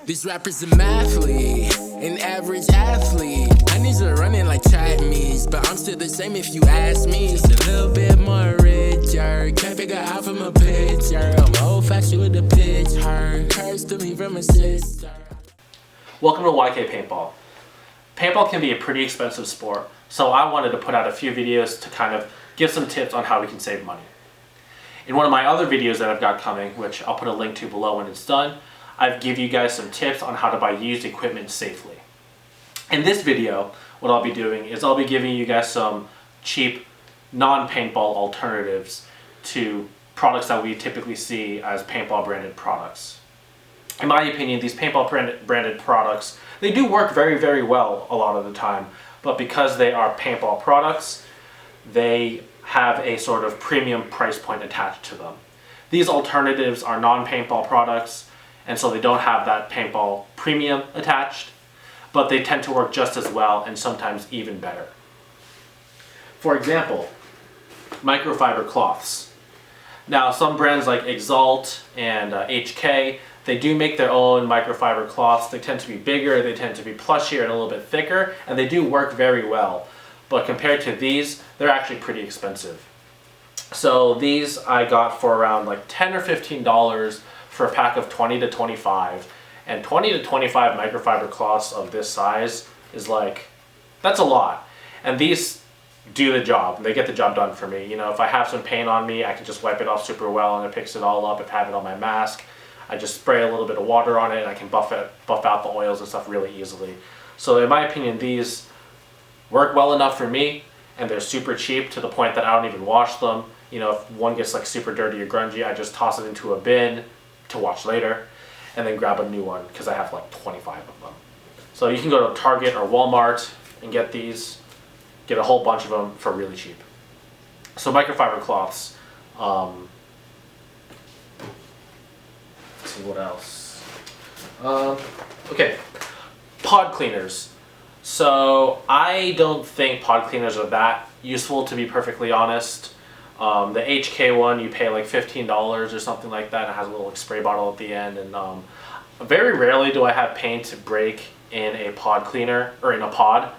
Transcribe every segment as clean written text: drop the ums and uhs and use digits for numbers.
This rapper's a mathlete, an average athlete. My knees are running like track meets, but I'm still the same if you ask me. Just a little bit more richer, can't figure out from a picture. I'm old fashioned with a pitch, cursed to me from a sister. Welcome to YKPaintball. Paintball can be a pretty expensive sport, so I wanted to put out a few videos to kind of give some tips on how we can save money. In one of my other videos that I've got coming, which I'll put a link to below when it's done, I've give you guys some tips on how to buy used equipment safely. In this video, what I'll be doing is I'll be giving you guys some cheap non-paintball alternatives to products that we typically see as paintball branded products. In my opinion, these paintball branded products, they do work very, very well a lot of the time, but because they are paintball products, they have a sort of premium price point attached to them. These alternatives are non-paintball products, and so they don't have that paintball premium attached, but they tend to work just as well and sometimes even better. For example, microfiber cloths. Now, some brands like Exalt and HK, they do make their own microfiber cloths. They tend to be bigger, they tend to be plushier and a little bit thicker, and they do work very well. But compared to these, they're actually pretty expensive. So these I got for around like $10 or $15 for a pack of 20 to 25. And 20 to 25 microfiber cloths of this size is like, that's a lot. And these do the job. They get the job done for me. You know, if I have some paint on me, I can just wipe it off super well and it picks it all up. If I have it on my mask, I just spray a little bit of water on it and I can buff out the oils and stuff really easily. So in my opinion, these work well enough for me, and they're super cheap to the point that I don't even wash them. You know, if one gets like super dirty or grungy, I just toss it into a bin to wash later and then grab a new one because I have like 25 of them. So you can go to Target or Walmart and get these, get a whole bunch of them for really cheap. So microfiber cloths. Let's see what else. Okay, pod cleaners. So I don't think pod cleaners are that useful, to be perfectly honest. The HK one, you pay like $15 or something like that. It has a little like, spray bottle at the end, and very rarely do I have paint break in a pod cleaner or in a pod.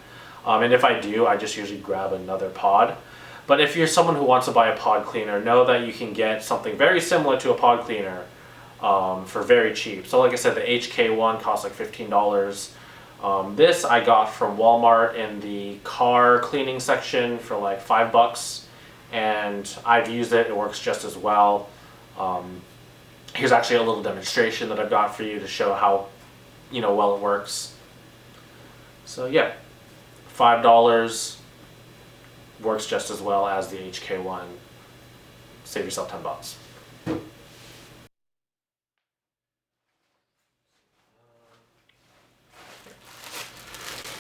And if I do, I just usually grab another pod. But if you're someone who wants to buy a pod cleaner, know that you can get something very similar to a pod cleaner for very cheap. So like I said, the HK one costs like $15. This I got from Walmart in the car cleaning section for like $5. And I've used it, it works just as well. Here's actually a little demonstration that I've got for you to show how, well it works. So yeah, $5 works just as well as the HK one. Save yourself $10.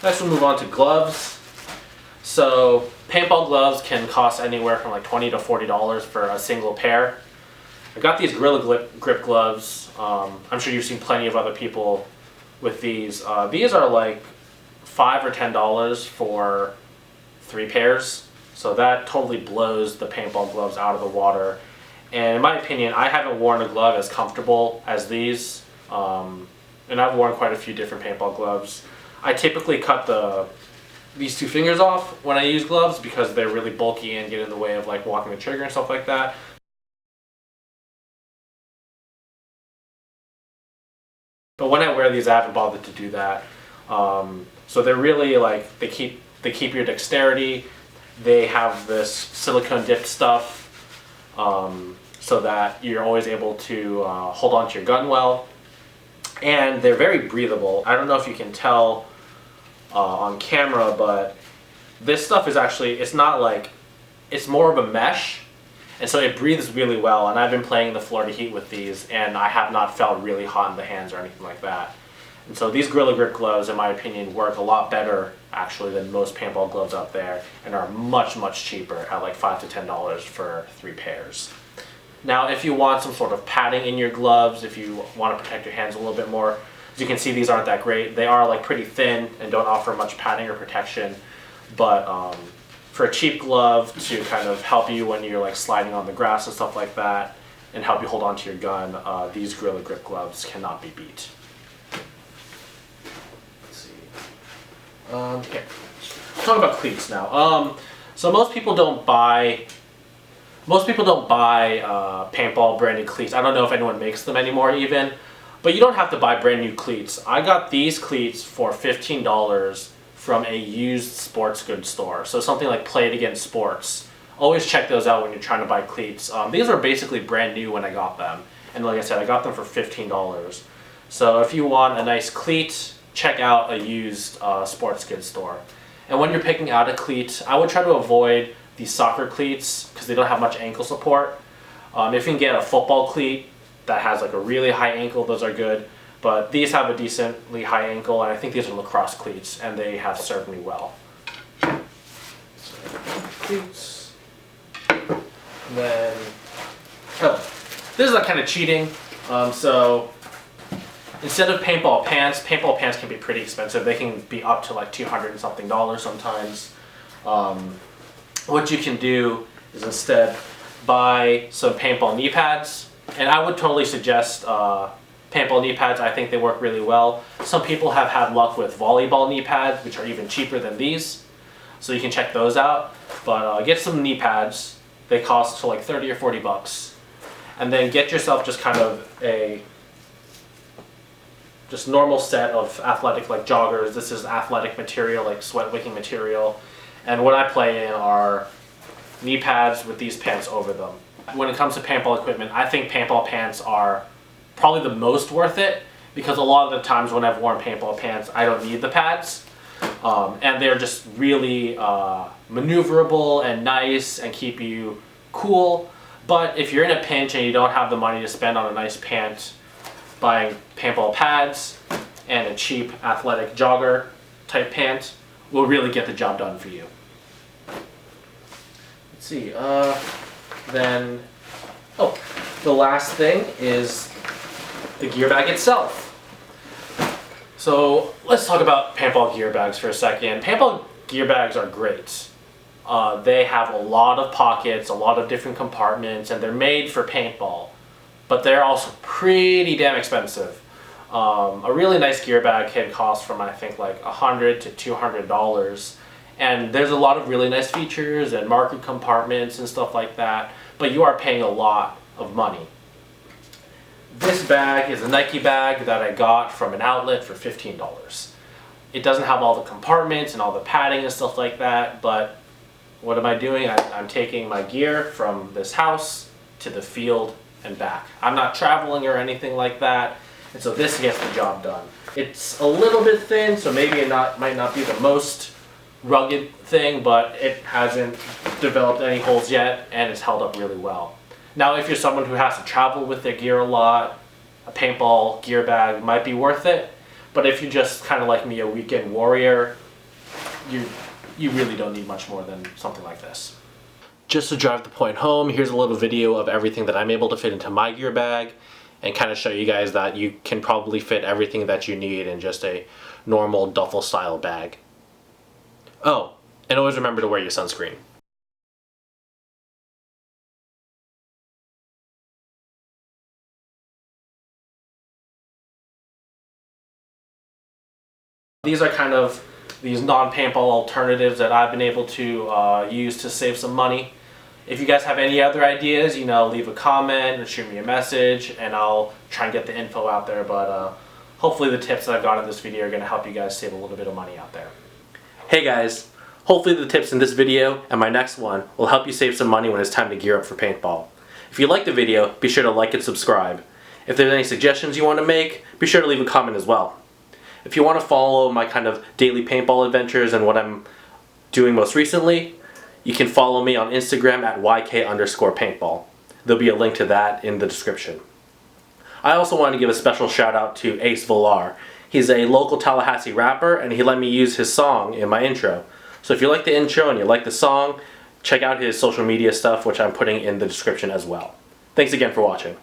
Next we'll move on to gloves. So paintball gloves can cost anywhere from like $20 to $40 for a single pair. I got these Gorilla Grip gloves. I'm sure you've seen plenty of other people with these. These are like $5 or $10 for 3 pairs. So that totally blows the paintball gloves out of the water. And in my opinion, I haven't worn a glove as comfortable as these. And I've worn quite a few different paintball gloves. I typically cut these 2 fingers off when I use gloves because they're really bulky and get in the way of like walking the trigger and stuff like that. But when I wear these, I haven't bothered to do that. So they're really like, they keep your dexterity. They have this silicone dip stuff so that you're always able to hold on to your gun well. And they're very breathable. I don't know if you can tell on camera, but this stuff is actually, it's not like, it's more of a mesh, and so it breathes really well. And I've been playing the Florida Heat with these, and I have not felt really hot in the hands or anything like that. And so these Gorilla Grip gloves, in my opinion, work a lot better actually than most paintball gloves out there, and are much, much cheaper at like $5 to $10 for 3 pairs. Now, if you want some sort of padding in your gloves, if you want to protect your hands a little bit more, as you can see, these aren't that great. They are like pretty thin and don't offer much padding or protection, but for a cheap glove to kind of help you when you're like sliding on the grass and stuff like that, and help you hold on to your gun, these Gorilla Grip gloves cannot be beat. Here. Let's talk about cleats now. So most people don't buy paintball brand new cleats. I don't know if anyone makes them anymore even, but you don't have to buy brand new cleats. I got these cleats for $15 from a used sports goods store. So something like Play It Again Sports. Always check those out when you're trying to buy cleats. These are basically brand new when I got them. And like I said, I got them for $15. So if you want a nice cleat, check out a used sports goods store. And when you're picking out a cleat, I would try to avoid these soccer cleats because they don't have much ankle support. If you can get a football cleat that has like a really high ankle, those are good. But these have a decently high ankle, and I think these are lacrosse cleats, and they have served me well. Cleats. And then, this is like kind of cheating. So instead of paintball pants can be pretty expensive. They can be up to like $200 and something sometimes. What you can do is instead buy some paintball knee pads, and I would totally suggest paintball knee pads. I think they work really well. Some people have had luck with volleyball knee pads, which are even cheaper than these, so you can check those out. But get some knee pads. They cost like 30 or 40 bucks. And then get yourself just kind of a just normal set of athletic like joggers. This is athletic material, like sweat wicking material. And what I play in are knee pads with these pants over them. When it comes to paintball equipment, I think paintball pants are probably the most worth it, because a lot of the times when I've worn paintball pants, I don't need the pads. And they're just really maneuverable and nice and keep you cool. But if you're in a pinch and you don't have the money to spend on a nice pant, buying paintball pads and a cheap athletic jogger type pant will really get the job done for you. Let's see, then, the last thing is the gear bag itself. So let's talk about paintball gear bags for a second. Paintball gear bags are great. They have a lot of pockets, a lot of different compartments, and they're made for paintball. But they're also pretty damn expensive. A really nice gear bag can cost from, I think, like $100 to $200. And there's a lot of really nice features and market compartments and stuff like that. But you are paying a lot of money. This bag is a Nike bag that I got from an outlet for $15. It doesn't have all the compartments and all the padding and stuff like that, but what am I doing? I'm taking my gear from this house to the field and back. I'm not traveling or anything like that, and so this gets the job done. It's a little bit thin, so maybe it might not be the most rugged thing, but it hasn't developed any holes yet, and it's held up really well. Now, if you're someone who has to travel with their gear a lot, a paintball gear bag might be worth it. But if you're just kind of like me, a weekend warrior, you really don't need much more than something like this. Just to drive the point home, here's a little video of everything that I'm able to fit into my gear bag, and kind of show you guys that you can probably fit everything that you need in just a normal duffel style bag. Oh, and always remember to wear your sunscreen. These are kind of these non-paintball alternatives that I've been able to use to save some money. If you guys have any other ideas, leave a comment or shoot me a message, and I'll try and get the info out there. But hopefully the tips that I've got in this video are going to help you guys save a little bit of money out there. Hey guys, hopefully the tips in this video and my next one will help you save some money when it's time to gear up for paintball. If you liked the video, be sure to like and subscribe. If there's any suggestions you want to make, be sure to leave a comment as well. If you want to follow my kind of daily paintball adventures and what I'm doing most recently, you can follow me on Instagram at YK_paintball. There'll be a link to that in the description. I also want to give a special shout out to Ace Volar. He's a local Tallahassee rapper, and he let me use his song in my intro. So if you like the intro and you like the song, check out his social media stuff, which I'm putting in the description as well. Thanks again for watching.